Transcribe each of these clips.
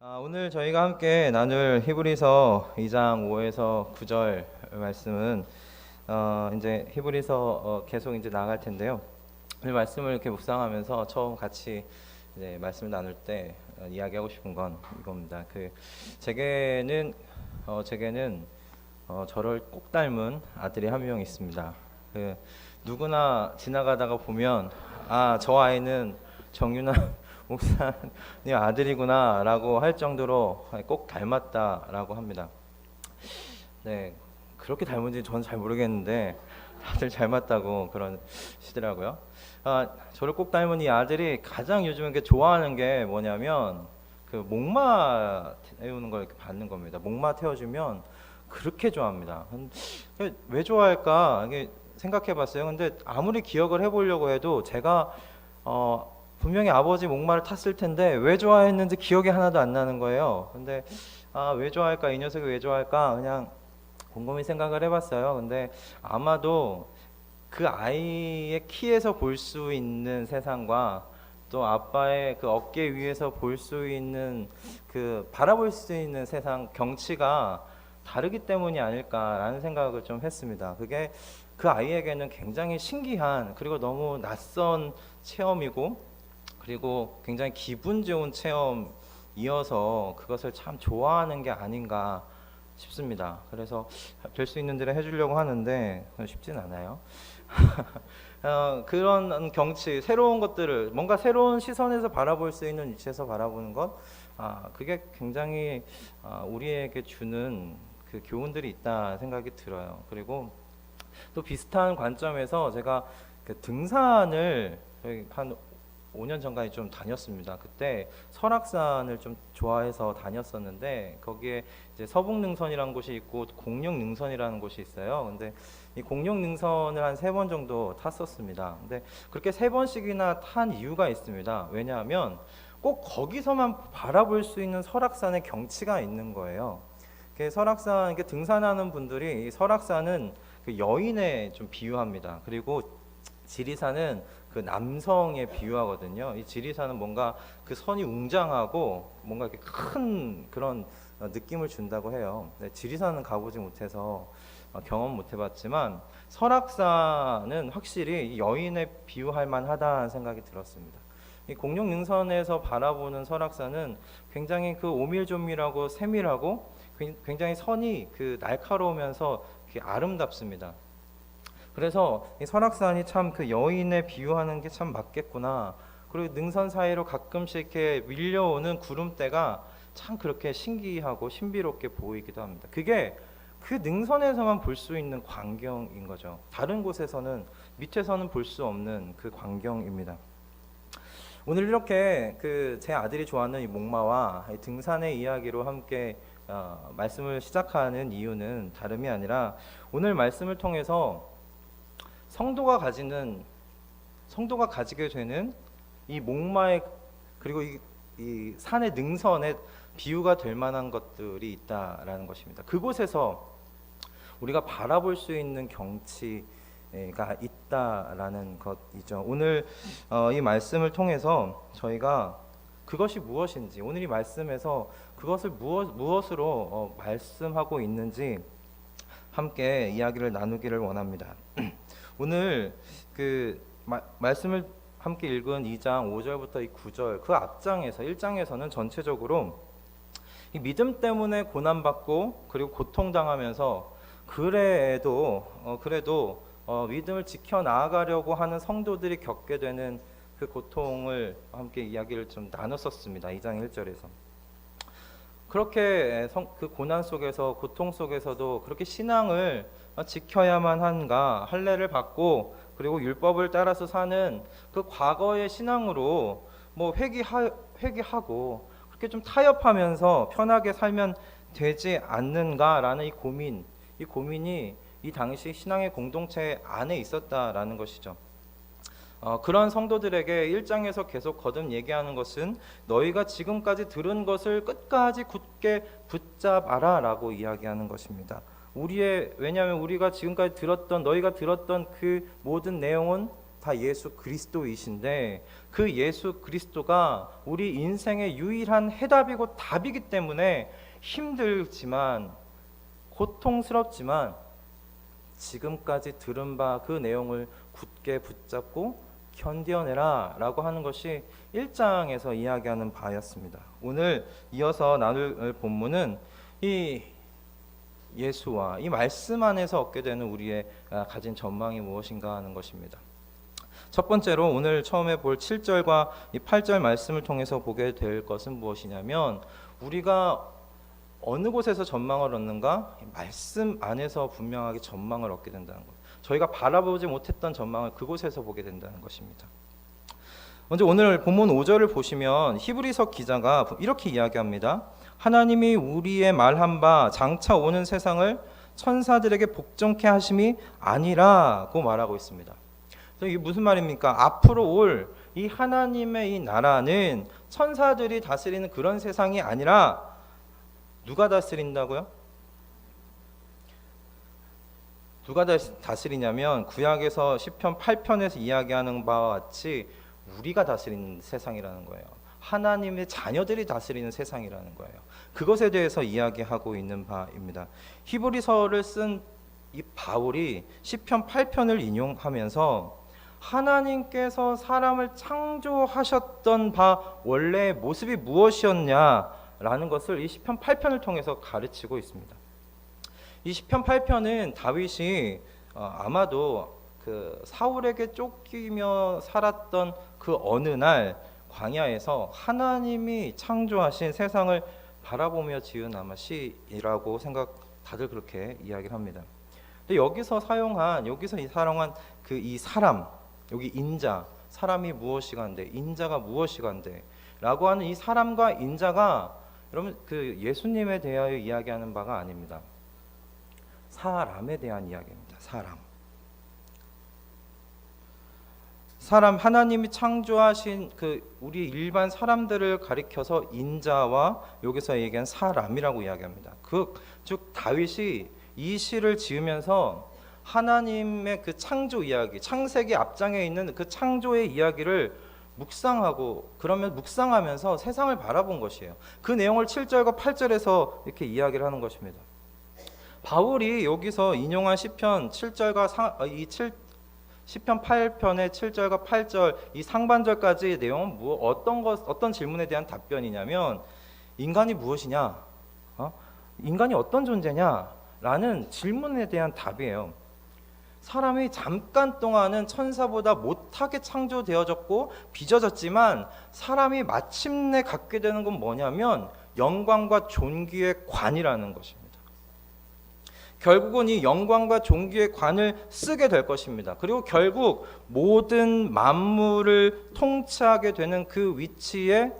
오늘 저희가 함께 나눌 히브리서 2장 5에서 9절 말씀은 이제 히브리서 계속 이제 나아갈 텐데요. 오늘 말씀을 이렇게 묵상하면서 처음 같이 이제 말씀을 나눌 때 이야기하고 싶은 건 이겁니다. 제게는 저를 꼭 닮은 아들이 한 명 있습니다. 누구나 지나가다가 보면 저 아이는 정윤아 목사님 아들이구나라고 할 정도로 꼭 닮았다라고 합니다. 네, 그렇게 닮은지 저는 잘 모르겠는데 다들 닮았다고 그러시더라고요. 저를 꼭 닮은 이 아들이 가장 요즘 좋아하는 게 뭐냐면 목마 태우는 걸 이렇게 받는 겁니다. 목마 태워주면 그렇게 좋아합니다. 왜 좋아할까? 이게 생각해봤어요. 근데 아무리 기억을 해보려고 해도 제가 분명히 아버지 목마를 탔을 텐데 왜 좋아했는지 기억이 하나도 안 나는 거예요. 근데 왜 좋아할까? 이 녀석이 왜 좋아할까? 그냥 곰곰이 생각을 해봤어요. 근데 아마도 그 아이의 키에서 볼 수 있는 세상과 또 아빠의 그 어깨 위에서 볼 수 있는 바라볼 수 있는 세상 경치가 다르기 때문이 아닐까라는 생각을 좀 했습니다. 그게 그 아이에게는 굉장히 신기한 그리고 너무 낯선 체험이고 그리고 굉장히 기분 좋은 체험이어서 그것을 참 좋아하는 게 아닌가 싶습니다. 그래서 될 수 있는 대로 해주려고 하는데 쉽진 않아요. 그런 경치, 새로운 것들을 뭔가 새로운 시선에서 바라볼 수 있는 위치에서 바라보는 것, 그게 굉장히 우리에게 주는 그 교훈들이 있다 생각이 들어요. 그리고 또 비슷한 관점에서 제가 등산을 한 5년 전까지 좀 다녔습니다. 그때 설악산을 좀 좋아해서 다녔었는데 거기에 이제 서북능선이라는 곳이 있고 공룡능선이라는 곳이 있어요. 근데 이 공룡능선을 한 3번 정도 탔었습니다. 근데 그렇게 3번씩이나 탄 이유가 있습니다. 왜냐하면 꼭 거기서만 바라볼 수 있는 설악산의 경치가 있는 거예요. 설악산 이렇게 등산하는 분들이 이 설악산은 그 여인에 좀 비유합니다. 그리고 지리산은 그 남성에 비유하거든요. 이 지리산은 뭔가 그 선이 웅장하고 뭔가 이렇게 큰 그런 느낌을 준다고 해요. 지리산은 가보지 못해서 경험 못 해봤지만 설악산은 확실히 여인에 비유할 만하다는 생각이 들었습니다. 이 공룡능선에서 바라보는 설악산은 굉장히 그 오밀조밀하고 세밀하고 굉장히 선이 날카로우면서 아름답습니다. 그래서 이 설악산이 참 그 여인에 비유하는 게 참 맞겠구나. 그리고 능선 사이로 가끔씩 이렇게 밀려오는 구름대가 참 그렇게 신기하고 신비롭게 보이기도 합니다. 그게 그 능선에서만 볼 수 있는 광경인 거죠. 다른 곳에서는 밑에서는 볼 수 없는 그 광경입니다. 오늘 이렇게 제 아들이 좋아하는 이 목마와 이 등산의 이야기로 함께 말씀을 시작하는 이유는 다름이 아니라 오늘 말씀을 통해서 성도가 가지게 되는 이 목마의 그리고 이 산의 능선에 비유가 될 만한 것들이 있다라는 것입니다. 그곳에서 우리가 바라볼 수 있는 경치가 있다라는 것이죠. 오늘 이 말씀을 통해서 저희가 그것이 무엇인지 오늘 이 말씀에서 그것을 무엇으로 말씀하고 있는지 함께 이야기를 나누기를 원합니다. 오늘 말씀을 함께 읽은 2장 5절부터 이 9절 그 앞장에서 1장에서는 전체적으로 이 믿음 때문에 고난받고 그리고 고통당하면서 그래도 믿음을 지켜 나아가려고 하는 성도들이 겪게 되는 그 고통을 함께 이야기를 좀 나눴었습니다. 2장 1절에서 그렇게 그 고난 속에서 고통 속에서도 그렇게 신앙을 지켜야만 한가 할례를 받고 그리고 율법을 따라서 사는 그 과거의 신앙으로 회개하고 그렇게 좀 타협하면서 편하게 살면 되지 않는가라는 이 고민이 이 당시 신앙의 공동체 안에 있었다라는 것이죠. 그런 성도들에게 1장에서 계속 거듭 얘기하는 것은 너희가 지금까지 들은 것을 끝까지 굳게 붙잡아라 라고 이야기하는 것입니다. 왜냐하면 우리가 지금까지 너희가 들었던 그 모든 내용은 다 예수 그리스도이신데 그 예수 그리스도가 우리 인생의 유일한 해답이고 답이기 때문에 힘들지만 고통스럽지만 지금까지 들은 바 그 내용을 굳게 붙잡고 견뎌내라 라고 하는 것이 1장에서 이야기하는 바였습니다. 오늘 이어서 나눌 본문은 이 예수와 이 말씀 안에서 얻게 되는 우리의 가진 전망이 무엇인가 하는 것입니다. 첫 번째로 오늘 처음에 볼 7절과 이 8절 말씀을 통해서 보게 될 것은 무엇이냐면 우리가 어느 곳에서 전망을 얻는가? 말씀 안에서 분명하게 전망을 얻게 된다는 것. 저희가 바라보지 못했던 전망을 그곳에서 보게 된다는 것입니다. 먼저 오늘 본문 5절을 보시면 히브리서 기자가 이렇게 이야기합니다. 하나님이 우리의 말한 바 장차 오는 세상을 천사들에게 복종케 하심이 아니라고 말하고 있습니다. 이게 무슨 말입니까? 앞으로 올 이 하나님의 이 나라는 천사들이 다스리는 그런 세상이 아니라 누가 다스린다고요? 누가 다스리냐면 구약에서 시편 8편에서 이야기하는 바와 같이 우리가 다스리는 세상이라는 거예요. 하나님의 자녀들이 다스리는 세상이라는 거예요. 그것에 대해서 이야기하고 있는 바입니다. 히브리서를 쓴 이 바울이 시편 8편을 인용하면서 하나님께서 사람을 창조하셨던 바 원래의 모습이 무엇이었냐라는 것을 이 시편 8편을 통해서 가르치고 있습니다. 이 시편 8편은 다윗이 아마도 그 사울에게 쫓기며 살았던 그 어느 날 광야에서 하나님이 창조하신 세상을 바라보며 지은 아마 시라고 다들 그렇게 이야기를 합니다. 근데 여기서 사용한 그 이 사람, 여기 인자, 사람이 무엇이간데 인자가 무엇이간데 라고 하는 이 사람과 인자가 여러분 그 예수님에 대하여 이야기하는 바가 아닙니다. 사람에 대한 이야기입니다. 사람 하나님이 창조하신 그 우리 일반 사람들을 가리켜서 인자와 여기서 얘기한 사람이라고 이야기합니다. 즉 다윗이 이 시를 지으면서 하나님의 그 창조 이야기, 창세기 앞장에 있는 그 창조의 이야기를 묵상하면서 세상을 바라본 것이에요. 그 내용을 7절과 8절에서 이렇게 이야기를 하는 것입니다. 바울이 여기서 인용한 시편 7절과 시편 8편의 7절과 8절 이 상반절까지의 내용은 어떤 질문에 대한 답변이냐면 인간이 무엇이냐? 인간이 어떤 존재냐라는 질문에 대한 답이에요. 사람이 잠깐 동안은 천사보다 못하게 창조되어졌고 빚어졌지만 사람이 마침내 갖게 되는 건 뭐냐면 영광과 존귀의 관이라는 것입니다. 결국은 이 영광과 존귀의 관을 쓰게 될 것입니다. 그리고 결국 모든 만물을 통치하게 되는 그 위치에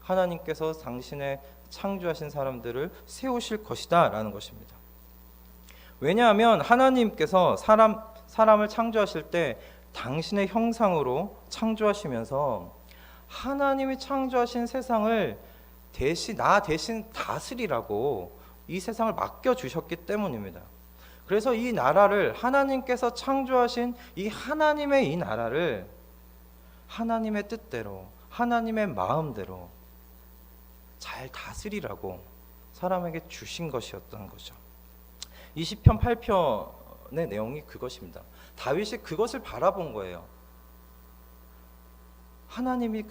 하나님께서 당신의 창조하신 사람들을 세우실 것이다 라는 것입니다. 왜냐하면 하나님께서 사람을 창조하실 때 당신의 형상으로 창조하시면서 하나님이 창조하신 세상을 나 대신 다스리라고 이 세상을 맡겨주셨기 때문입니다. 그래서 이 나라를 하나님께서 창조하신 이 하나님의 이 나라를 하나님의 뜻대로 하나님의 마음대로 잘 다스리라고 사람에게 주신 것이었던 거죠. 이 시편 8편의 내용이 그것입니다. 다윗이 그것을 바라본 거예요. 하나님이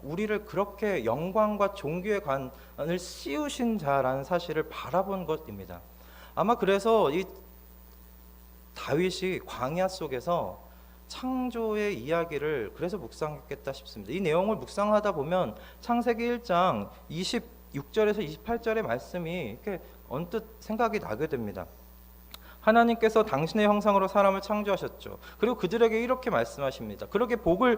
우리를 그렇게 영광과 존귀의 관을 씌우신 자라는 사실을 바라본 것입니다. 아마 그래서 이 다윗이 광야 속에서 창조의 이야기를 그래서 묵상했겠다 싶습니다. 이 내용을 묵상하다 보면 창세기 1장 26절에서 28절의 말씀이 이렇게 언뜻 생각이 나게 됩니다. 하나님께서 당신의 형상으로 사람을 창조하셨죠. 그리고 그들에게 이렇게 말씀하십니다. 그렇게 복을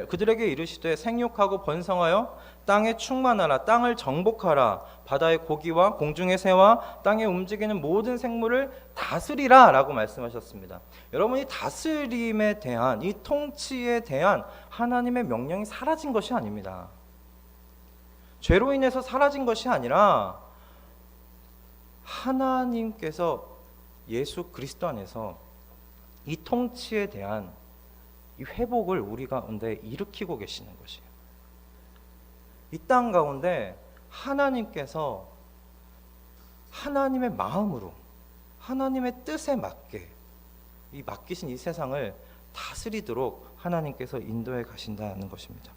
그들에게 이르시되 생육하고 번성하여 땅에 충만하라. 땅을 정복하라. 바다의 고기와 공중의 새와 땅에 움직이는 모든 생물을 다스리라 라고 말씀하셨습니다. 여러분이 다스림에 대한 이 통치에 대한 하나님의 명령이 사라진 것이 아닙니다. 죄로 인해서 사라진 것이 아니라 하나님께서 예수 그리스도 안에서 이 통치에 대한 이 회복을 우리 가운데 일으키고 계시는 것이에요. 이 땅 가운데 하나님께서 하나님의 마음으로 하나님의 뜻에 맞게 이 맡기신 이 세상을 다스리도록 하나님께서 인도해 가신다는 것입니다.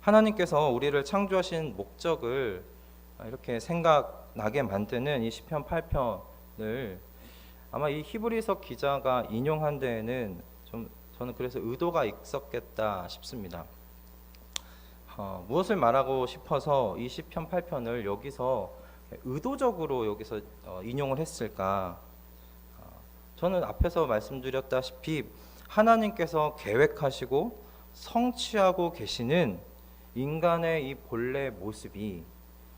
하나님께서 우리를 창조하신 목적을 이렇게 생각나게 만드는 이 시편 8편을 아마 이 히브리서 기자가 인용한 데에는 저는 그래서 의도가 있었겠다 싶습니다. 무엇을 말하고 싶어서 이 시편 8편을 여기서 의도적으로 여기서 인용을 했을까? 저는 앞에서 말씀드렸다시피 하나님께서 계획하시고 성취하고 계시는 인간의 이 본래 모습이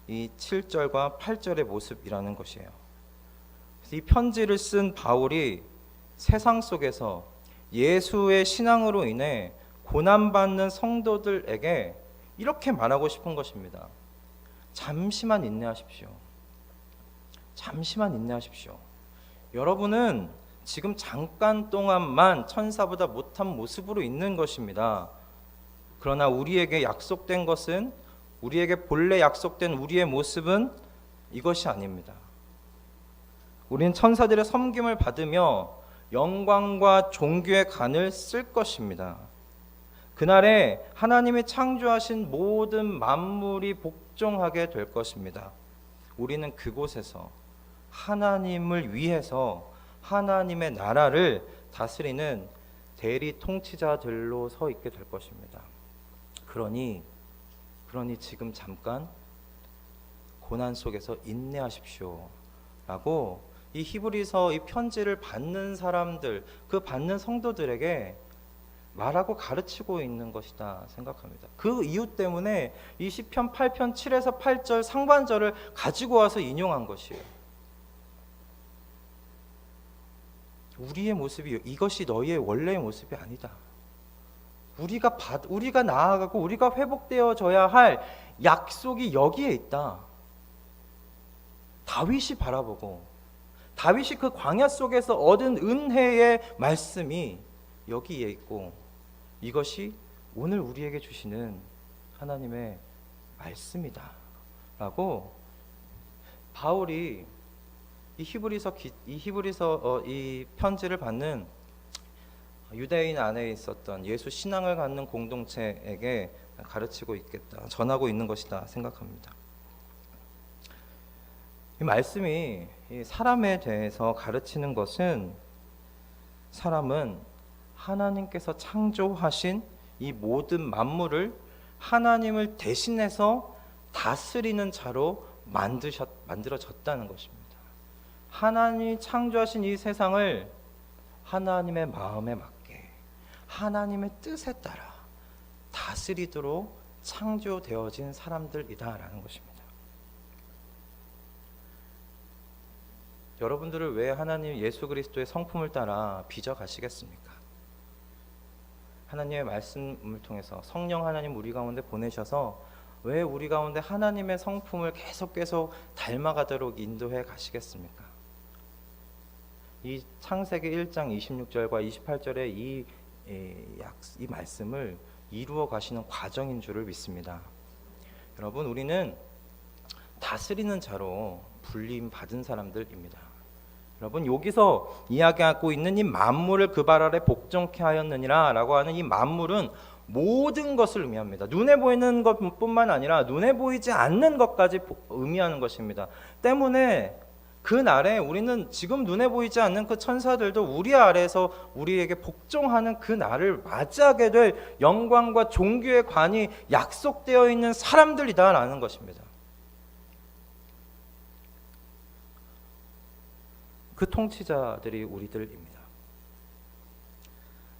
이 7절과 8절의 모습이라는 것이에요. 이 편지를 쓴 바울이 세상 속에서 예수의 신앙으로 인해 고난받는 성도들에게 이렇게 말하고 싶은 것입니다. 잠시만 인내하십시오. 잠시만 인내하십시오. 여러분은 지금 잠깐 동안만 천사보다 못한 모습으로 있는 것입니다. 그러나 우리에게 약속된 것은, 우리에게 본래 약속된 우리의 모습은 이것이 아닙니다. 우리는 천사들의 섬김을 받으며 영광과 존귀의 간을 쓸 것입니다. 그날에 하나님이 창조하신 모든 만물이 복종하게 될 것입니다. 우리는 그곳에서 하나님을 위해서 하나님의 나라를 다스리는 대리 통치자들로 서 있게 될 것입니다. 그러니 지금 잠깐 고난 속에서 인내하십시오 라고 이 히브리서 이 편지를 받는 사람들, 그 받는 성도들에게 말하고 가르치고 있는 것이다 생각합니다. 그 이유 때문에 이 시편 8편 7에서 8절 상반절을 가지고 와서 인용한 것이에요. 우리의 모습이 이것이 너희의 원래의 모습이 아니다. 우리가 나아가고 우리가 회복되어져야 할 약속이 여기에 있다. 다윗이 바라보고 다윗이 그 광야 속에서 얻은 은혜의 말씀이 여기에 있고 이것이 오늘 우리에게 주시는 하나님의 말씀이다 라고 바울이 이 히브리서 이 편지를 받는 유대인 안에 있었던 예수 신앙을 갖는 공동체에게 가르치고 있겠다, 전하고 있는 것이다 생각합니다. 이 말씀이 이 사람에 대해서 가르치는 것은 사람은 하나님께서 창조하신 이 모든 만물을 하나님을 대신해서 다스리는 자로 만들어졌다는 것입니다. 하나님이 창조하신 이 세상을 하나님의 마음에 맞게 하나님의 뜻에 따라 다스리도록 창조되어진 사람들이다라는 것입니다. 여러분들을 왜 하나님 예수 그리스도의 성품을 따라 빚어가시겠습니까? 하나님의 말씀을 통해서 성령 하나님 우리 가운데 보내셔서 왜 우리 가운데 하나님의 성품을 계속 닮아가도록 인도해 가시겠습니까? 이 창세기 1장 26절과 28절의 이 말씀을 이루어 가시는 과정인 줄을 믿습니다. 여러분, 우리는 다스리는 자로 불림 받은 사람들입니다. 여러분, 여기서 이야기하고 있는 이 만물을 그 발 아래 복종케 하였느니라 라고 하는 이 만물은 모든 것을 의미합니다. 눈에 보이는 것뿐만 아니라 눈에 보이지 않는 것까지 의미하는 것입니다. 때문에 그 날에 우리는 지금 눈에 보이지 않는 그 천사들도 우리 아래에서 우리에게 복종하는 그 날을 맞이하게 될 영광과 존귀의 관이 약속되어 있는 사람들이다라는 것입니다. 그 통치자들이 우리들입니다.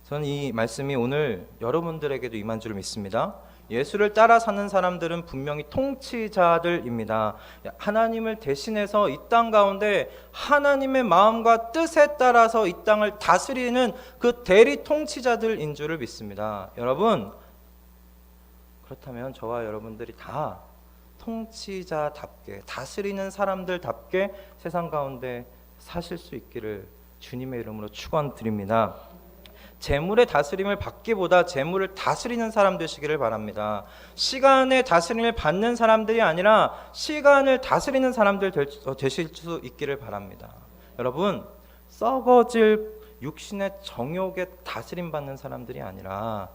저는 이 말씀이 오늘 여러분들에게도 임한 줄 믿습니다. 예수를 따라 사는 사람들은 분명히 통치자들입니다. 하나님을 대신해서 이 땅 가운데 하나님의 마음과 뜻에 따라서 이 땅을 다스리는 그 대리 통치자들인 줄을 믿습니다. 여러분, 그렇다면 저와 여러분들이 다 통치자답게 다스리는 사람들답게 세상 가운데 사실 수 있기를 주님의 이름으로 축원드립니다. 재물의 다스림을 받기보다 재물을 다스리는 사람 되시기를 바랍니다. 시간의 다스림을 받는 사람들이 아니라 시간을 다스리는 사람들 되실 수 있기를 바랍니다. 여러분, 썩어질 육신의 정욕에 다스림 받는 사람들이 아니라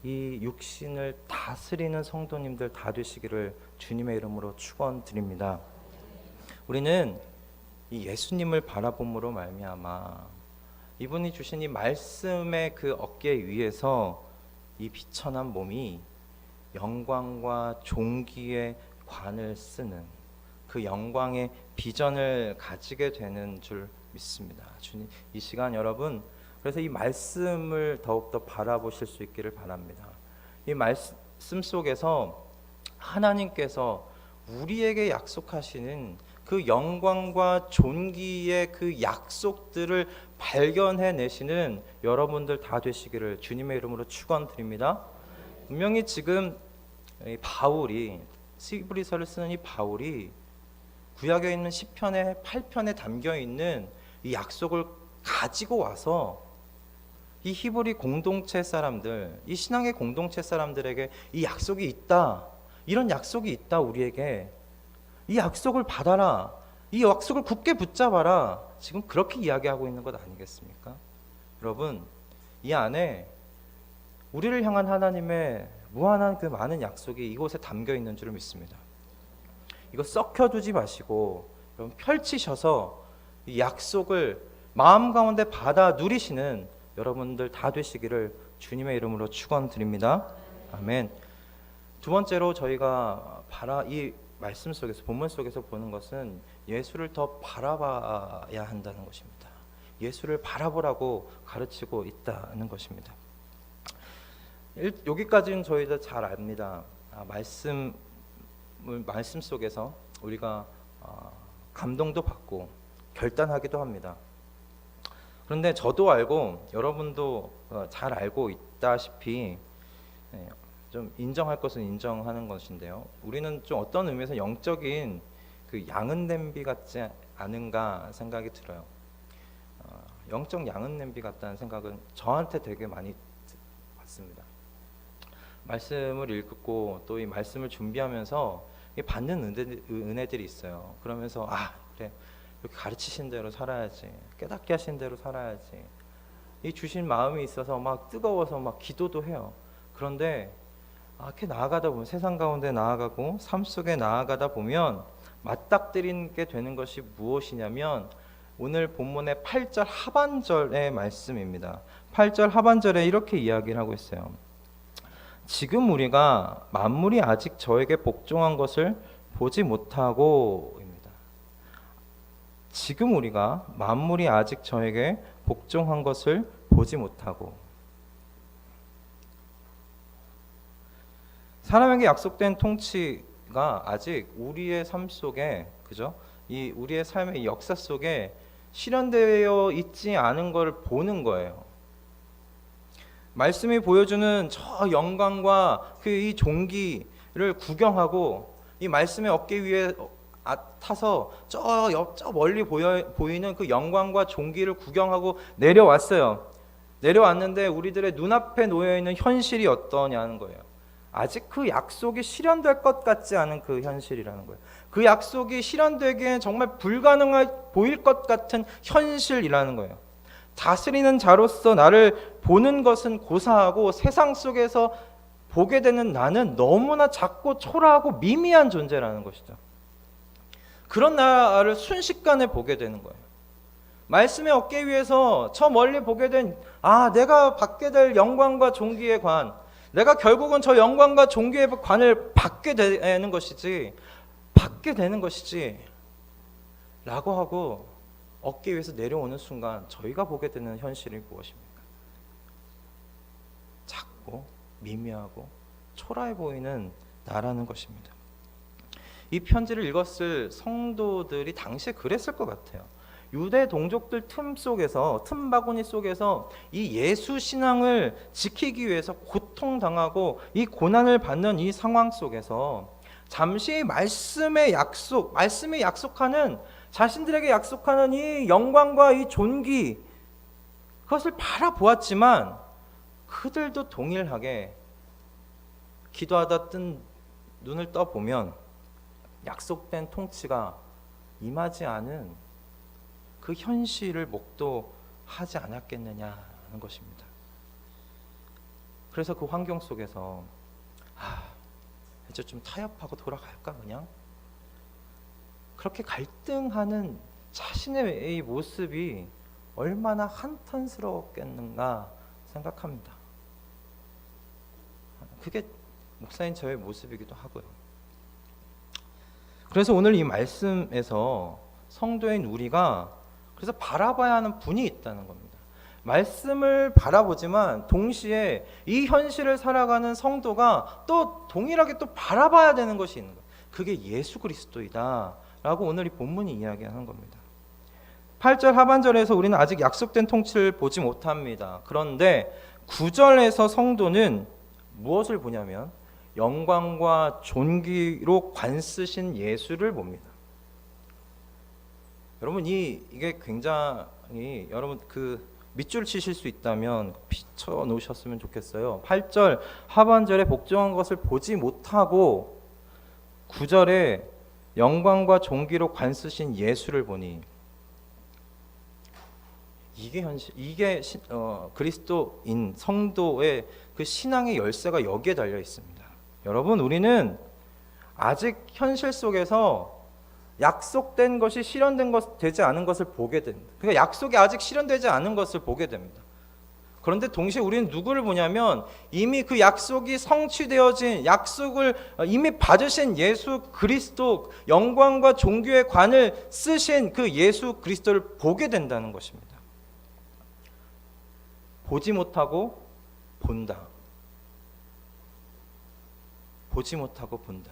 이 육신을 다스리는 성도님들 다 되시기를 주님의 이름으로 축원드립니다. 우리는 이 예수님을 바라봄으로 말미암아 이분이 주신 이 말씀의 그 어깨 위에서 이 비천한 몸이 영광과 존귀의 관을 쓰는 그 영광의 비전을 가지게 되는 줄 믿습니다. 주님, 이 시간 여러분, 그래서 이 말씀을 더욱더 바라보실 수 있기를 바랍니다. 이 말씀 속에서 하나님께서 우리에게 약속하시는 그 영광과 존귀의 그 약속들을 발견해내시는 여러분들 다 되시기를 주님의 이름으로 축원드립니다. 분명히 지금 이 바울이, 히브리서를 쓰는 이 바울이 구약에 있는 시편의 8편에 담겨있는 이 약속을 가지고 와서 이 히브리 공동체 사람들, 이 신앙의 공동체 사람들에게 이 약속이 있다, 이런 약속이 있다, 우리에게 이 약속을 받아라, 이 약속을 굳게 붙잡아라, 지금 그렇게 이야기하고 있는 것 아니겠습니까? 여러분, 이 안에 우리를 향한 하나님의 무한한 그 많은 약속이 이곳에 담겨 있는 줄 믿습니다. 이거 썩혀두지 마시고 여러분 펼치셔서 이 약속을 마음 가운데 받아 누리시는 여러분들 다 되시기를 주님의 이름으로 축원드립니다. 아멘. 두 번째로 저희가 이 말씀 속에서, 본문 속에서 보는 것은 예수를 더 바라봐야 한다는 것입니다. 예수를 바라보라고 가르치고 있다는 것입니다. 여기까지는 저희도 잘 압니다. 말씀 속에서 우리가 감동도 받고 결단하기도 합니다. 그런데 저도 알고 여러분도 잘 알고 있다시피 좀 인정할 것은 인정하는 것인데요. 우리는 좀 어떤 의미에서 영적인 그 양은 냄비 같지 않은가 생각이 들어요. 영적 양은 냄비 같다는 생각은 저한테 되게 많이 받습니다. 말씀을 읽고 또 이 말씀을 준비하면서 받는 은혜들이 있어요. 그러면서 그래, 이렇게 가르치신 대로 살아야지, 깨닫게 하신 대로 살아야지, 이 주신 마음이 있어서 막 뜨거워서 막 기도도 해요. 그런데 이렇게 나아가다 보면, 세상 가운데 나아가고 삶 속에 나아가다 보면 맞닥뜨리게 되는 것이 무엇이냐면 오늘 본문의 8절 하반절의 말씀입니다. 8절 하반절에 이렇게 이야기를 하고 있어요. 지금 우리가 만물이 아직 저에게 복종한 것을 보지 못하고입니다. 지금 우리가 만물이 아직 저에게 복종한 것을 보지 못하고, 사람에게 약속된 통치가 아직 우리의 삶 속에, 그죠? 이 우리의 삶의 역사 속에 실현되어 있지 않은 것을 보는 거예요. 말씀이 보여주는 저 영광과 그 이 존귀를 구경하고 이 말씀의 어깨 위에 타서 저 멀리 보이는 그 영광과 존귀를 구경하고 내려왔어요. 내려왔는데 우리들의 눈앞에 놓여있는 현실이 어떠냐는 거예요. 아직 그 약속이 실현될 것 같지 않은 그 현실이라는 거예요. 그 약속이 실현되기엔 정말 불가능해 보일 것 같은 현실이라는 거예요. 다스리는 자로서 나를 보는 것은 고사하고 세상 속에서 보게 되는 나는 너무나 작고 초라하고 미미한 존재라는 것이죠. 그런 나를 순식간에 보게 되는 거예요. 말씀의 어깨 위에서 저 멀리 보게 된 내가 받게 될 영광과 존귀의 관, 내가 결국은 저 영광과 존귀의 관을 받게 되는 것이지 라고 하고 어깨 위에서 내려오는 순간 저희가 보게 되는 현실이 무엇입니까? 작고 미미하고 초라해 보이는 나라는 것입니다. 이 편지를 읽었을 성도들이 당시에 그랬을 것 같아요. 유대 동족들 틈바구니 속에서 이 예수 신앙을 지키기 위해서 고통당하고 이 고난을 받는 이 상황 속에서 잠시 말씀이 약속하는, 자신들에게 약속하는 이 영광과 이 존귀, 그것을 바라보았지만 그들도 동일하게 기도하다 뜬 눈을 떠보면 약속된 통치가 임하지 않은 그 현실을 목도하지 않았겠느냐는 것입니다. 그래서 그 환경 속에서 이제 좀 타협하고 돌아갈까 그냥? 그렇게 갈등하는 자신의 이 모습이 얼마나 한탄스러웠겠는가 생각합니다. 그게 목사인 저의 모습이기도 하고요. 그래서 오늘 이 말씀에서 성도인 우리가 그래서 바라봐야 하는 분이 있다는 겁니다. 말씀을 바라보지만 동시에 이 현실을 살아가는 성도가 또 동일하게 또 바라봐야 되는 것이 있는 거예요. 그게 예수 그리스도이다 라고 오늘 이 본문이 이야기하는 겁니다. 8절 하반절에서 우리는 아직 약속된 통치를 보지 못합니다. 그런데 9절에서 성도는 무엇을 보냐면 영광과 존귀로 관쓰신 예수를 봅니다. 여러분 이게 굉장히 여러분 그 밑줄 치실 수 있다면 비춰 놓으셨으면 좋겠어요. 8절 하반절에 복종한 것을 보지 못하고 9절에 영광과 존귀로 관쓰신 예수를 보니 이게 현실, 이게 그리스도인 성도의 그 신앙의 열쇠가 여기에 달려 있습니다. 여러분 우리는 아직 현실 속에서 약속된 것이 실현된 것 되지 않은 것을 보게 됩니다. 그러니까 약속이 아직 실현되지 않은 것을 보게 됩니다. 그런데 동시에 우리는 누구를 보냐면 이미 그 약속이 성취되어진 약속을 이미 받으신 예수 그리스도 영광과 존귀의 관을 쓰신 그 예수 그리스도를 보게 된다는 것입니다. 보지 못하고 본다. 보지 못하고 본다.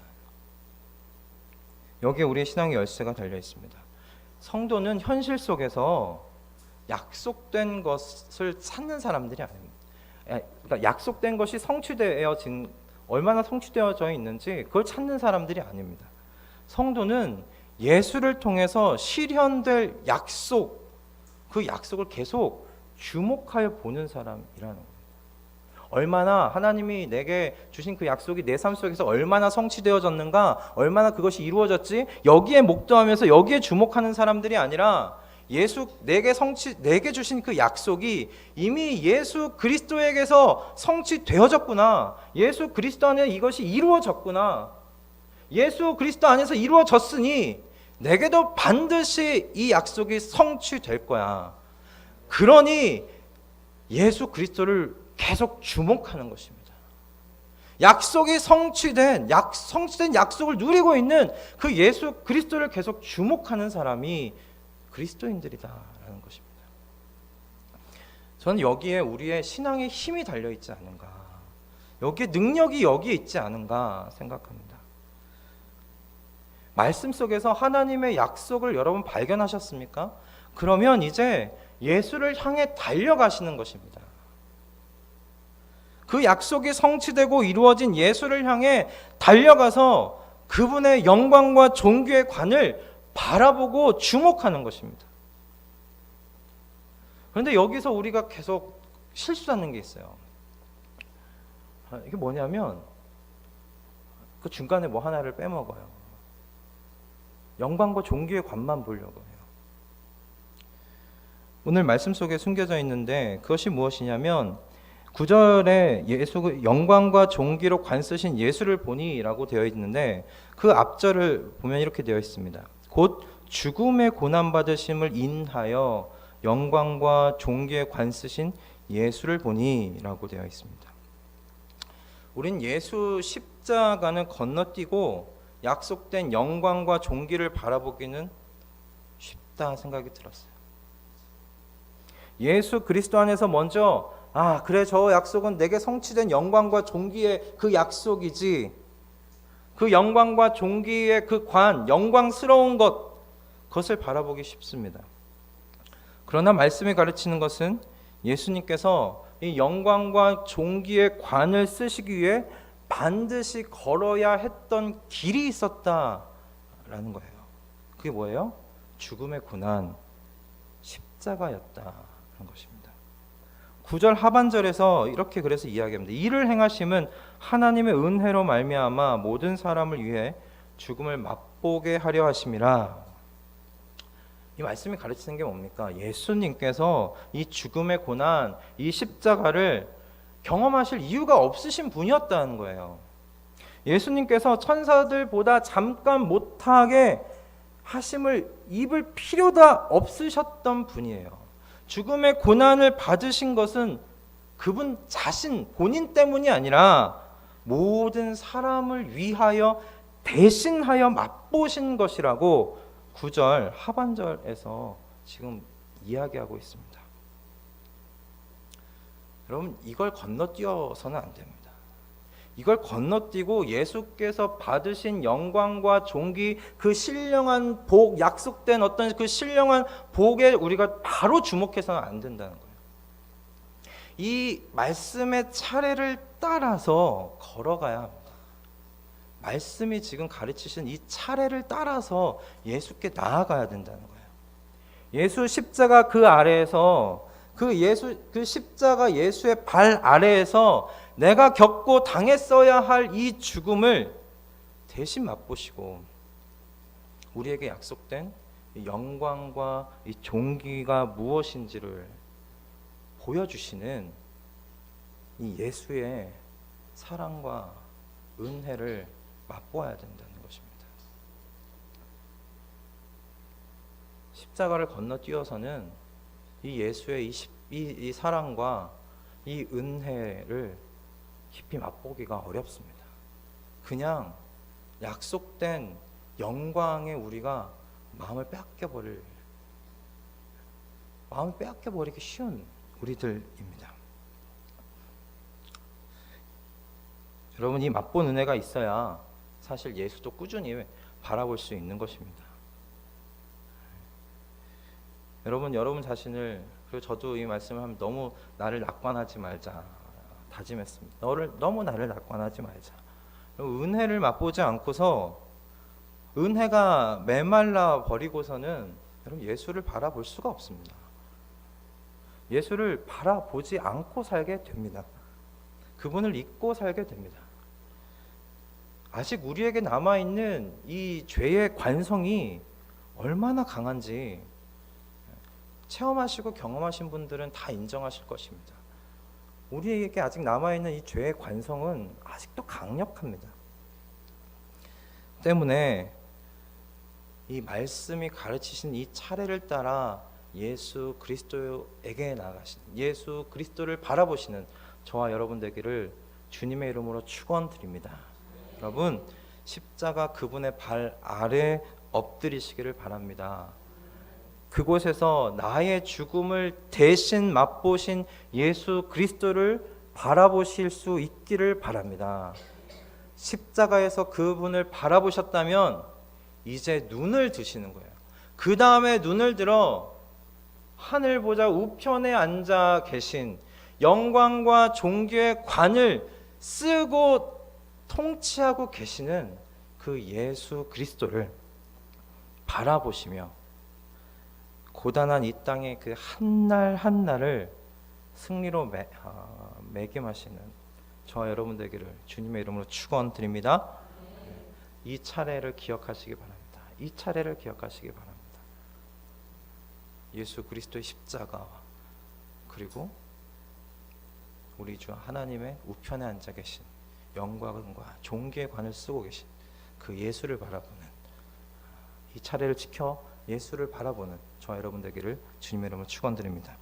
여기에 우리의 신앙의 열쇠가 달려 있습니다. 성도는 현실 속에서 약속된 것을 찾는 사람들이 아닙니다. 그러니까 약속된 것이 성취되어진 얼마나 성취되어져 있는지 그걸 찾는 사람들이 아닙니다. 성도는 예수를 통해서 실현될 약속, 그 약속을 계속 주목하여 보는 사람이라는 겁니다. 얼마나 하나님이 내게 주신 그 약속이 내 삶 속에서 얼마나 성취되어졌는가, 얼마나 그것이 이루어졌지, 여기에 목도하면서 여기에 주목하는 사람들이 아니라 예수 내게 주신 그 약속이 이미 예수 그리스도에게서 성취되어졌구나, 예수 그리스도 안에 이것이 이루어졌구나, 예수 그리스도 안에서 이루어졌으니 내게도 반드시 이 약속이 성취될 거야. 그러니 예수 그리스도를 계속 주목하는 것입니다. 약속이 성취된 약속을 누리고 있는 그 예수 그리스도를 계속 주목하는 사람이 그리스도인들이다라는 것입니다. 저는 여기에 우리의 신앙의 힘이 달려 있지 않은가, 여기에 능력이 여기에 있지 않은가 생각합니다. 말씀 속에서 하나님의 약속을 여러분 발견하셨습니까? 그러면 이제 예수를 향해 달려가시는 것입니다. 그 약속이 성취되고 이루어진 예수를 향해 달려가서 그분의 영광과 존귀의 관을 바라보고 주목하는 것입니다. 그런데 여기서 우리가 계속 실수하는 게 있어요. 이게 뭐냐면 그 중간에 뭐 하나를 빼먹어요. 영광과 존귀의 관만 보려고 해요. 오늘 말씀 속에 숨겨져 있는데 그것이 무엇이냐면 9절에 예수 영광과 존귀로 관쓰신 예수를 보니라고 되어 있는데 그 앞절을 보면 이렇게 되어 있습니다. 곧 죽음의 고난 받으심을 인하여 영광과 존귀에 관쓰신 예수를 보니라고 되어 있습니다. 우린 예수 십자가는 건너뛰고 약속된 영광과 존귀를 바라보기는 쉽다 생각이 들었어요. 예수 그리스도 안에서 먼저 그래, 저 약속은 내게 성취된 영광과 존귀의 그 약속이지, 그 영광과 존귀의 그 관, 영광스러운 그것을 바라보기 쉽습니다. 그러나 말씀이 가르치는 것은 예수님께서 이 영광과 존귀의 관을 쓰시기 위해 반드시 걸어야 했던 길이 있었다라는 거예요. 그게 뭐예요? 죽음의 고난, 십자가였다는 것입니다. 9절 하반절에서 이렇게 그래서 이야기합니다. 이를 행하심은 하나님의 은혜로 말미암아 모든 사람을 위해 죽음을 맛보게 하려 하심이라. 이 말씀이 가르치는 게 뭡니까? 예수님께서 이 죽음의 고난, 이 십자가를 경험하실 이유가 없으신 분이었다는 거예요. 예수님께서 천사들보다 잠깐 못하게 하심을 입을 필요도 없으셨던 분이에요. 죽음의 고난을 받으신 것은 그분 자신, 본인 때문이 아니라 모든 사람을 위하여 대신하여 맛보신 것이라고 9절 하반절에서 지금 이야기하고 있습니다. 여러분, 이걸 건너뛰어서는 안 됩니다. 이걸 건너뛰고 예수께서 받으신 영광과 존귀, 그 신령한 복, 약속된 어떤 그 신령한 복에 우리가 바로 주목해서는 안 된다는 거예요. 이 말씀의 차례를 따라서 걸어가야 합니다. 말씀이 지금 가르치신 이 차례를 따라서 예수께 나아가야 된다는 거예요. 예수 십자가 그 아래에서 그 십자가 예수의 발 아래에서 내가 겪고 당했어야 할 이 죽음을 대신 맛보시고 우리에게 약속된 이 영광과 이 존귀가 무엇인지를 보여주시는 이 예수의 사랑과 은혜를 맛보아야 된다는 것입니다. 십자가를 건너뛰어서는 이 예수의 이 사랑과 이 은혜를 깊이 맛보기가 어렵습니다. 그냥 약속된 영광에 우리가 마음을 빼앗겨버리기 쉬운 우리들입니다. 여러분, 이 맛본 은혜가 있어야 사실 예수도 꾸준히 바라볼 수 있는 것입니다. 여러분 자신을, 그리고 저도 이 말씀을 하면 너무 나를 낙관하지 말자 다짐했습니다. 너무 나를 낙관하지 말자. 은혜를 맛보지 않고서 은혜가 메말라 버리고서는 여러분 예수를 바라볼 수가 없습니다. 예수를 바라보지 않고 살게 됩니다. 그분을 잊고 살게 됩니다. 아직 우리에게 남아있는 이 죄의 관성이 얼마나 강한지 체험하시고 경험하신 분들은 다 인정하실 것입니다. 우리에게 아직 남아있는 이 죄의 관성은 아직도 강력합니다. 때문에 이 말씀이 가르치신 이 차례를 따라 예수 그리스도에게 나아가시는, 예수 그리스도를 바라보시는 저와 여러분 되기를 주님의 이름으로 축원드립니다. 여러분, 십자가 그분의 발 아래 엎드리시기를 바랍니다. 그곳에서 나의 죽음을 대신 맛보신 예수 그리스도를 바라보실 수 있기를 바랍니다. 십자가에서 그분을 바라보셨다면 이제 눈을 드시는 거예요. 그 다음에 눈을 들어 하늘 보좌 우편에 앉아 계신 영광과 존귀의 관을 쓰고 통치하고 계시는 그 예수 그리스도를 바라보시며 고단한 이 땅의 그 한 날 한 날을 승리로 매김하시는 저와 여러분 되기를 주님의 이름으로 축원드립니다. 이 차례를 기억하시기 바랍니다. 이 차례를 기억하시기 바랍니다. 예수 그리스도의 십자가와 그리고 우리 주 하나님의 우편에 앉아 계신 영광과 존귀의 관을 쓰고 계신 그 예수를 바라보는, 이 차례를 지켜 예수를 바라보는 저와 여러분 되기를 주님의 이름으로 축원드립니다.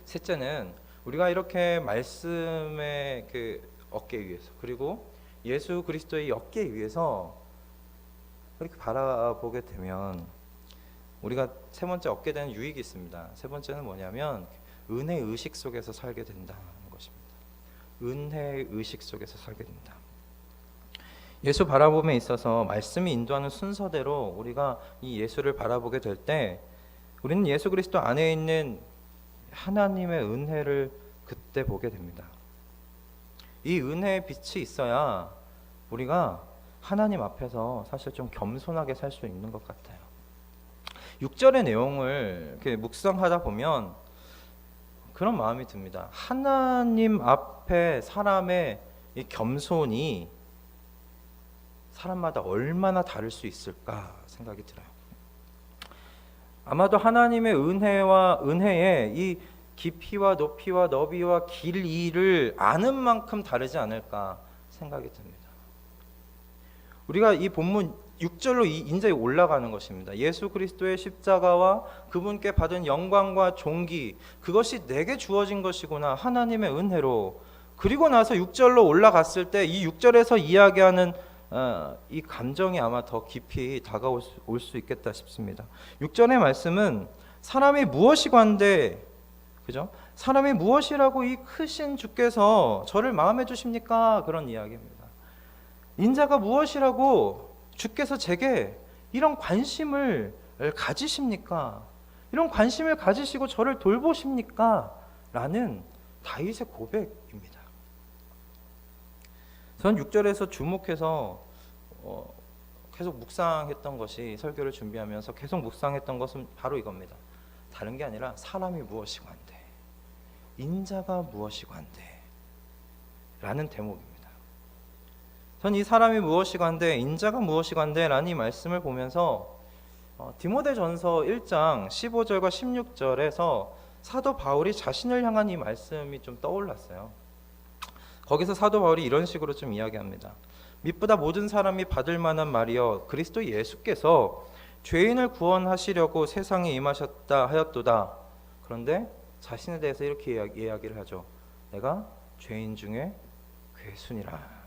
셋째는 우리가 이렇게 말씀의 그 어깨 위에서 그리고 예수 그리스도의 어깨 위에서 이렇게 바라보게 되면 우리가 세 번째 얻게 되는 유익이 있습니다. 세 번째는 뭐냐면 은혜 의식 속에서 살게 된다는 것입니다. 은혜 의식 속에서 살게 된다. 예수 바라봄에 있어서 말씀이 인도하는 순서대로 우리가 이 예수를 바라보게 될 때 우리는 예수 그리스도 안에 있는 하나님의 은혜를 그때 보게 됩니다. 이 은혜의 빛이 있어야 우리가 하나님 앞에서 사실 좀 겸손하게 살 수 있는 것 같아요. 6절의 내용을 이렇게 묵상하다 보면 그런 마음이 듭니다. 하나님 앞에 사람의 이 겸손이 사람마다 얼마나 다를 수 있을까 생각이 들어요. 아마도 하나님의 은혜의 이 깊이와 높이와 너비와 길이를 아는 만큼 다르지 않을까 생각이 듭니다. 우리가 이 본문 6절로 이제 올라가는 것입니다. 예수 그리스도의 십자가와 그분께 받은 영광과 존귀, 그것이 내게 주어진 것이구나, 하나님의 은혜로. 그리고 나서 6절로 올라갔을 때 이 6절에서 이야기하는 이 감정이 아마 더 깊이 다가올 수 있겠다 싶습니다. 6절의 말씀은 사람이 무엇이관데, 그죠? 사람이 무엇이라고 이 크신 주께서 저를 마음에 두십니까? 그런 이야기입니다. 인자가 무엇이라고 주께서 제게 이런 관심을 가지십니까? 이런 관심을 가지시고 저를 돌보십니까? 라는 다윗의 고백입니다. 전 6절에서 주목해서 계속 묵상했던 것이, 설교를 준비하면서 계속 묵상했던 것은 바로 이겁니다. 다른 게 아니라 사람이 무엇이관데, 인자가 무엇이관데 라는 대목입니다. 전 이 사람이 무엇이관데, 인자가 무엇이관데 라는 이 말씀을 보면서 디모데전서 1장 15절과 16절에서 사도 바울이 자신을 향한 이 말씀이 좀 떠올랐어요. 거기서 사도 바울이 이런 식으로 좀 이야기합니다. mit보다 모든 사람이 받을 만한 말이여, 그리스도 예수께서 죄인을 구원하시려고 세상에 임하셨다 하였도다. 그런데 자신에 대해서 이렇게 이야기를 하죠. 내가 죄인 중에 괴순이라.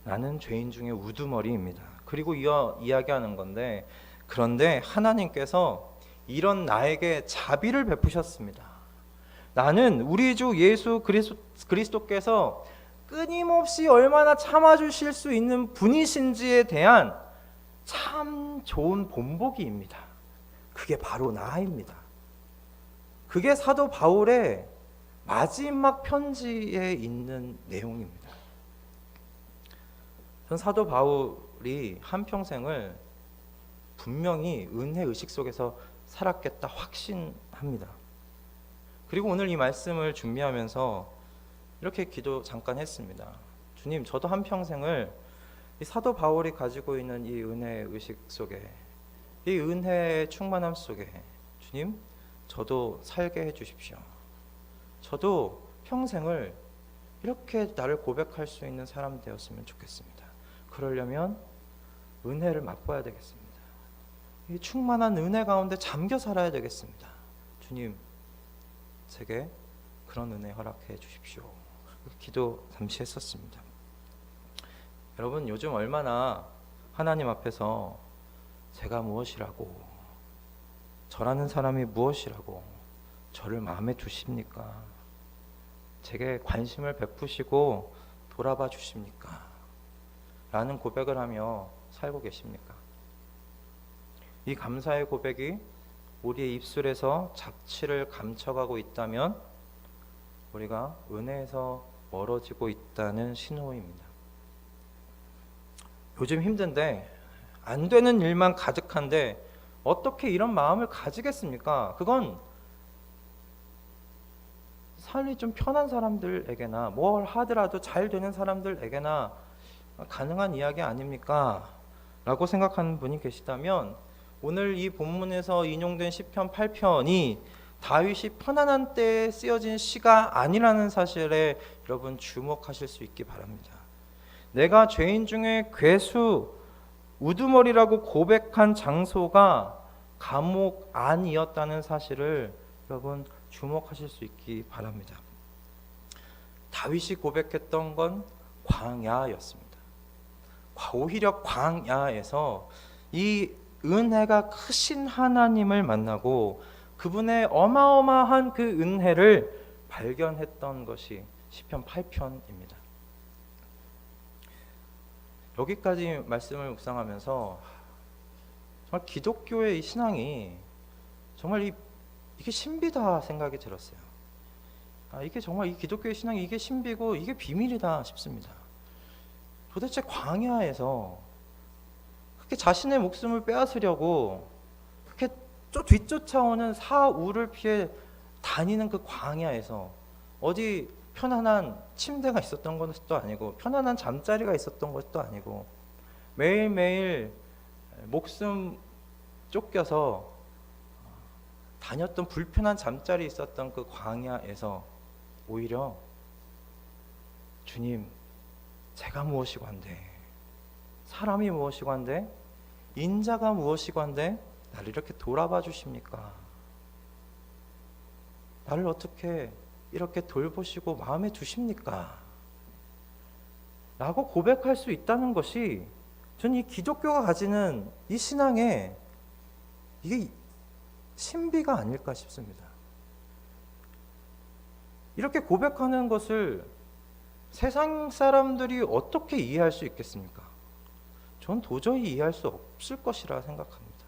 나는 죄인 중에 우두머리입니다. 그리고 이야기하는 건데, 그런데 하나님께서 이런 나에게 자비를 베푸셨습니다. 나는 우리 주 예수 그리스도께서 끊임없이 얼마나 참아주실 수 있는 분이신지에 대한 참 좋은 본보기입니다. 그게 바로 나입니다. 그게 사도 바울의 마지막 편지에 있는 내용입니다. 전 사도 바울이 한평생을 분명히 은혜의식 속에서 살았겠다 확신합니다. 그리고 오늘 이 말씀을 준비하면서 이렇게 기도 잠깐 했습니다. 주님, 저도 한평생을 이 사도 바울이 가지고 있는 이 은혜의식 속에, 이 은혜의 충만함 속에 주님, 저도 살게 해주십시오. 저도 평생을 이렇게 나를 고백할 수 있는 사람 되었으면 좋겠습니다. 그러려면 은혜를 맛봐야 되겠습니다. 이 충만한 은혜 가운데 잠겨 살아야 되겠습니다. 주님, 제게 그런 은혜 허락해 주십시오. 기도 잠시 했었습니다. 여러분, 요즘 얼마나 하나님 앞에서 제가 무엇이라고, 저라는 사람이 무엇이라고 저를 마음에 두십니까? 제게 관심을 베푸시고 돌아봐 주십니까? 라는 고백을 하며 살고 계십니까? 이 감사의 고백이 우리의 입술에서 잡치를 감춰가고 있다면 우리가 은혜에서 멀어지고 있다는 신호입니다. 요즘 힘든데, 안 되는 일만 가득한데 어떻게 이런 마음을 가지겠습니까? 그건 삶이 좀 편한 사람들에게나 뭘 하더라도 잘 되는 사람들에게나 가능한 이야기 아닙니까? 라고 생각하는 분이 계시다면, 오늘 이 본문에서 인용된 시편 8편이 다윗이 편안한 때에 쓰여진 시가 아니라는 사실에 여러분 주목하실 수 있기 바랍니다. 내가 죄인 중에 괴수, 우두머리라고 고백한 장소가 감옥 안이었다는 사실을 여러분 주목하실 수 있기 바랍니다. 다윗이 고백했던 건 광야였습니다. 오히려 광야에서 이 은혜가 크신 하나님을 만나고 그분의 어마어마한 그 은혜를 발견했던 것이 시편 8편입니다. 여기까지 말씀을 묵상하면서 정말 기독교의 이 신앙이 정말 이게 신비다 생각이 들었어요. 이게 정말 이 기독교의 신앙이 이게 신비고 이게 비밀이다 싶습니다. 도대체 광야에서 그렇게 자신의 목숨을 빼앗으려고 그렇게 뒤쫓아오는 사울을 피해 다니는 그 광야에서 어디 편안한 침대가 있었던 것도 아니고 편안한 잠자리가 있었던 것도 아니고 매일매일 목숨 쫓겨서 다녔던 불편한 잠자리 있었던 그 광야에서 오히려 주님, 제가 무엇이고 한데, 사람이 무엇이고 한데, 인자가 무엇이고 한데 나를 이렇게 돌아봐 주십니까? 나를 어떻게 이렇게 돌보시고 마음에 두십니까? 라고 고백할 수 있다는 것이 저는 이 기독교가 가지는 이 신앙의 이게 신비가 아닐까 싶습니다. 이렇게 고백하는 것을 세상 사람들이 어떻게 이해할 수 있겠습니까? 전 도저히 이해할 수 없을 것이라 생각합니다.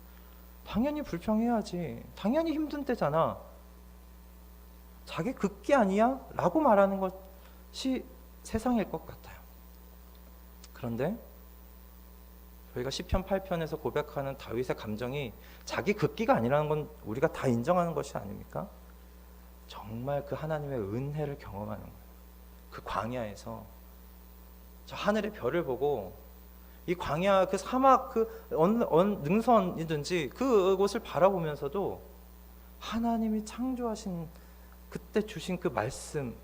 당연히 불평해야지. 당연히 힘든 때잖아. 자기 극기 아니야? 라고 말하는 것이 세상일 것 같아요. 그런데 저희가 시편 8편에서 고백하는 다윗의 감정이 자기 극기가 아니라는 건 우리가 다 인정하는 것이 아닙니까? 정말 그 하나님의 은혜를 경험하는 거예요. 그 광야에서 저 하늘의 별을 보고 이 광야, 그 사막, 그 능선이든지 그곳을 바라보면서도 하나님이 창조하신 그때 주신 그 말씀,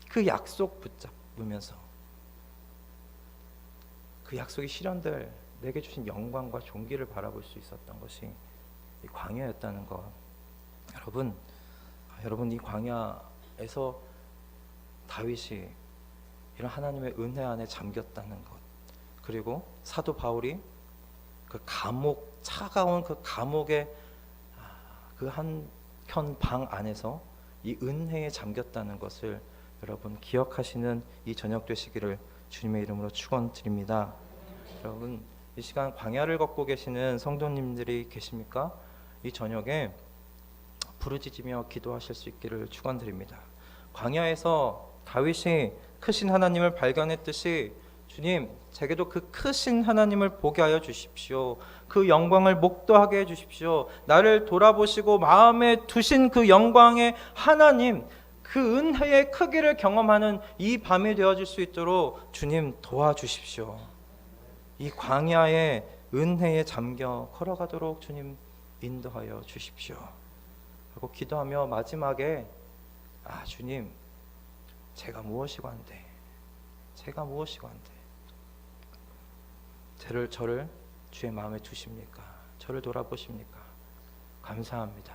그 약속 붙잡으면서 그 약속이 실현될 내게 주신 영광과 존귀를 바라볼 수 있었던 것이 이 광야였다는 것. 여러분 이 광야에서 다윗이 이런 하나님의 은혜 안에 잠겼다는 것, 그리고 사도 바울이 그 감옥, 차가운 그 감옥의 그 한켠 방 안에서 이 은혜에 잠겼다는 것을 여러분 기억하시는 이 저녁 되시기를 주님의 이름으로 축원드립니다. 여러분 이 시간 광야를 걷고 계시는 성도님들이 계십니까? 이 저녁에 부르짖으며 기도하실 수 있기를 축원드립니다. 광야에서 다윗이 크신 하나님을 발견했듯이 주님, 제게도 그 크신 하나님을 보게 하여 주십시오. 그 영광을 목도하게 해 주십시오. 나를 돌아보시고 마음에 두신 그 영광의 하나님, 그 은혜의 크기를 경험하는 이 밤이 되어질 수 있도록 주님 도와주십시오. 이 광야의 은혜에 잠겨 걸어가도록 주님 인도하여 주십시오. 하고 기도하며 마지막에 주님, 제가 무엇이고 한데, 저를 주의 마음에 두십니까? 저를 돌아보십니까? 감사합니다.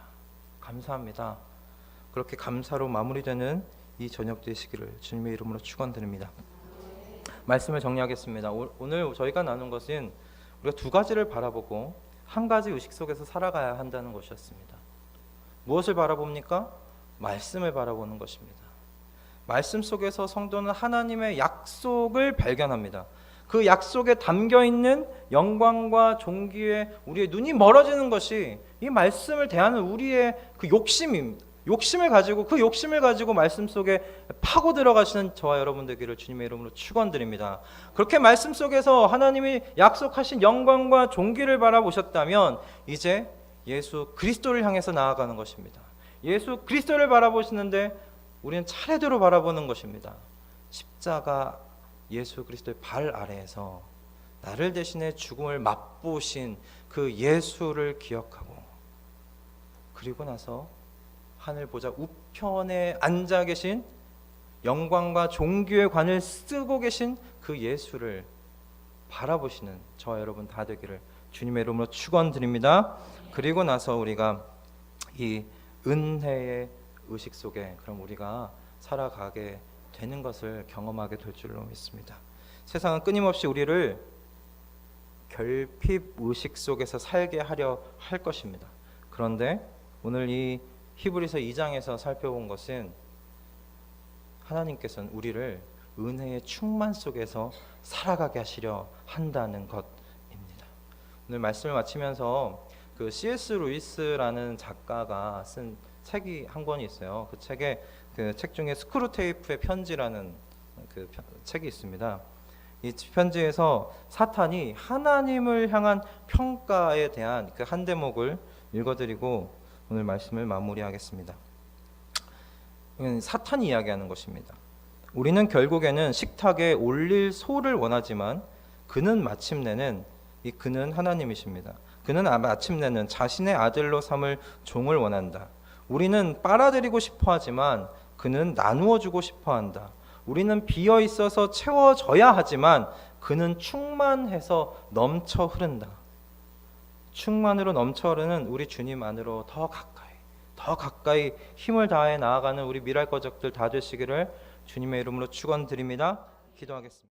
그렇게 감사로 마무리되는 이 저녁 되시기를 주님의 이름으로 축원드립니다. 말씀을 정리하겠습니다. 오늘 저희가 나눈 것은 우리가 두 가지를 바라보고 한 가지 의식 속에서 살아가야 한다는 것이었습니다. 무엇을 바라봅니까? 말씀을 바라보는 것입니다. 말씀 속에서 성도는 하나님의 약속을 발견합니다. 그 약속에 담겨있는 영광과 존귀에 우리의 눈이 멀어지는 것이 이 말씀을 대하는 우리의 그 욕심입니다. 욕심을 가지고 말씀 속에 파고 들어가시는 저와 여러분 되기를 주님의 이름으로 축원드립니다. 그렇게 말씀 속에서 하나님이 약속하신 영광과 존귀를 바라보셨다면 이제 예수 그리스도를 향해서 나아가는 것입니다. 예수 그리스도를 바라보시는데 우리는 차례대로 바라보는 것입니다. 십자가 예수 그리스도의 발 아래에서 나를 대신해 죽음을 맛보신 그 예수를 기억하고, 그리고 나서 하늘 보좌 우편에 앉아 계신 영광과 존귀의 관을 쓰고 계신 그 예수를 바라보시는 저와 여러분 다 되기를 주님의 이름으로 축원드립니다. 그리고 나서 우리가 이 은혜의 의식 속에 그럼 우리가 살아가게 되는 것을 경험하게 될 줄로 믿습니다. 세상은 끊임없이 우리를 결핍 의식 속에서 살게 하려 할 것입니다. 그런데 오늘 이 히브리서 2장에서 살펴본 것은 하나님께서는 우리를 은혜의 충만 속에서 살아가게 하시려 한다는 것입니다. 오늘 말씀을 마치면서 그 C.S. 루이스라는 작가가 쓴 책이 한 권이 있어요. 그 책에 그 책 중에 스크루테이프의 편지라는 그 책이 있습니다. 이 편지에서 사탄이 하나님을 향한 평가에 대한 그 한 대목을 읽어드리고 오늘 말씀을 마무리하겠습니다. 이건 사탄이 이야기하는 것입니다. 우리는 결국에는 식탁에 올릴 소를 원하지만 그는 마침내는 그는 하나님이십니다. 그는 마침내는 자신의 아들로 삼을 종을 원한다. 우리는 빨아들이고 싶어 하지만 그는 나누어 주고 싶어 한다. 우리는 비어 있어서 채워져야 하지만 그는 충만해서 넘쳐 흐른다. 충만으로 넘쳐 흐르는 우리 주님 안으로 더 가까이 힘을 다해 나아가는 우리 미랄 거적들 다 되시기를 주님의 이름으로 축원드립니다. 기도하겠습니다.